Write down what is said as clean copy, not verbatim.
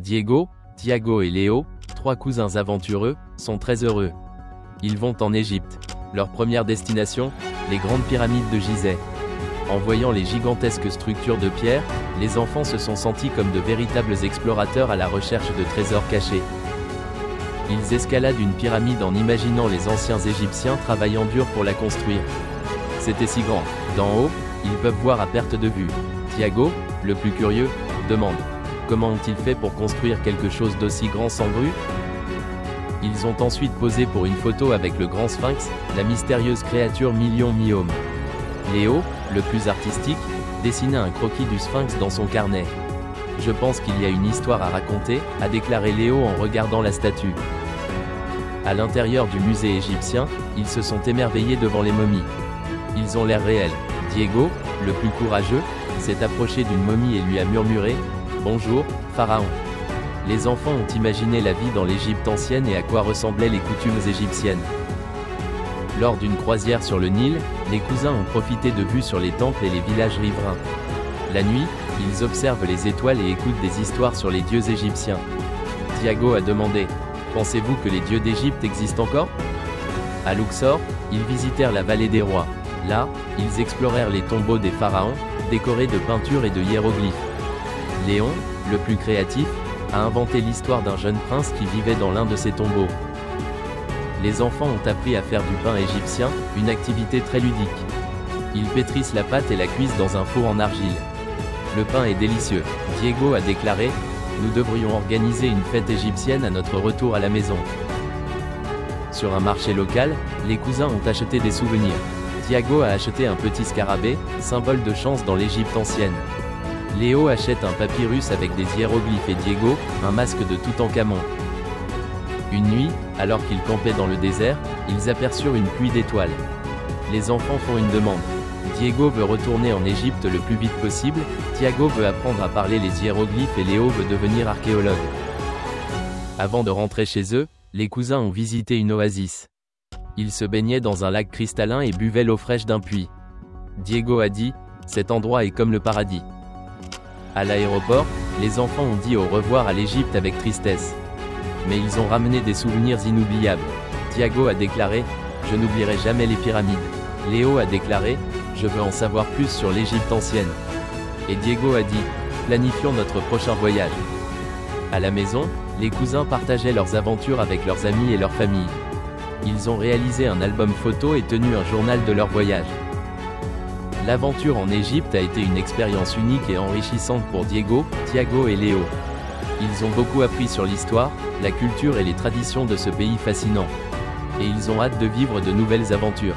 Diego, Thiago et Léo, trois cousins aventureux, sont très heureux. Ils vont en Égypte. Leur première destination, les grandes pyramides de Gizeh. En voyant les gigantesques structures de pierre, les enfants se sont sentis comme de véritables explorateurs à la recherche de trésors cachés. Ils escaladent une pyramide en imaginant les anciens Égyptiens travaillant dur pour la construire. C'était si grand. D'en haut, ils peuvent voir à perte de vue. Thiago, le plus curieux, demande: comment ont-ils fait pour construire quelque chose d'aussi grand sans grue? Ils ont ensuite posé pour une photo avec le grand sphinx, la mystérieuse créature mi-lion mi-homme. Léo, le plus artistique, dessina un croquis du sphinx dans son carnet. Je pense qu'il y a une histoire à raconter, a déclaré Léo en regardant la statue. À l'intérieur du musée égyptien, ils se sont émerveillés devant les momies. Ils ont l'air réels. Diego, le plus courageux, s'est approché d'une momie et lui a murmuré: bonjour, pharaon. Les enfants ont imaginé la vie dans l'Égypte ancienne et à quoi ressemblaient les coutumes égyptiennes. Lors d'une croisière sur le Nil, les cousins ont profité de vues sur les temples et les villages riverains. La nuit, ils observent les étoiles et écoutent des histoires sur les dieux égyptiens. Thiago a demandé: pensez-vous que les dieux d'Égypte existent encore? À Luxor, ils visitèrent la vallée des rois. Là, ils explorèrent les tombeaux des pharaons, décorés de peintures et de hiéroglyphes. Léon, le plus créatif, a inventé l'histoire d'un jeune prince qui vivait dans l'un de ces tombeaux. Les enfants ont appris à faire du pain égyptien, une activité très ludique. Ils pétrissent la pâte et la cuisent dans un four en argile. Le pain est délicieux. Diego a déclaré: nous devrions organiser une fête égyptienne à notre retour à la maison. Sur un marché local, les cousins ont acheté des souvenirs. Thiago a acheté un petit scarabée, symbole de chance dans l'Égypte ancienne. Léo achète un papyrus avec des hiéroglyphes et Diego, un masque de Toutankhamon. Une nuit, alors qu'ils campaient dans le désert, ils aperçurent une pluie d'étoiles. Les enfants font une demande. Diego veut retourner en Égypte le plus vite possible, Thiago veut apprendre à parler les hiéroglyphes et Léo veut devenir archéologue. Avant de rentrer chez eux, les cousins ont visité une oasis. Ils se baignaient dans un lac cristallin et buvaient l'eau fraîche d'un puits. Diego a dit: cet endroit est comme le paradis. À l'aéroport, les enfants ont dit au revoir à l'Égypte avec tristesse. Mais ils ont ramené des souvenirs inoubliables. Thiago a déclaré: je n'oublierai jamais les pyramides. Léo a déclaré: je veux en savoir plus sur l'Égypte ancienne. Et Diego a dit: planifions notre prochain voyage. À la maison, les cousins partageaient leurs aventures avec leurs amis et leur famille. Ils ont réalisé un album photo et tenu un journal de leur voyage. L'aventure en Égypte a été une expérience unique et enrichissante pour Diego, Thiago et Léo. Ils ont beaucoup appris sur l'histoire, la culture et les traditions de ce pays fascinant. Et ils ont hâte de vivre de nouvelles aventures.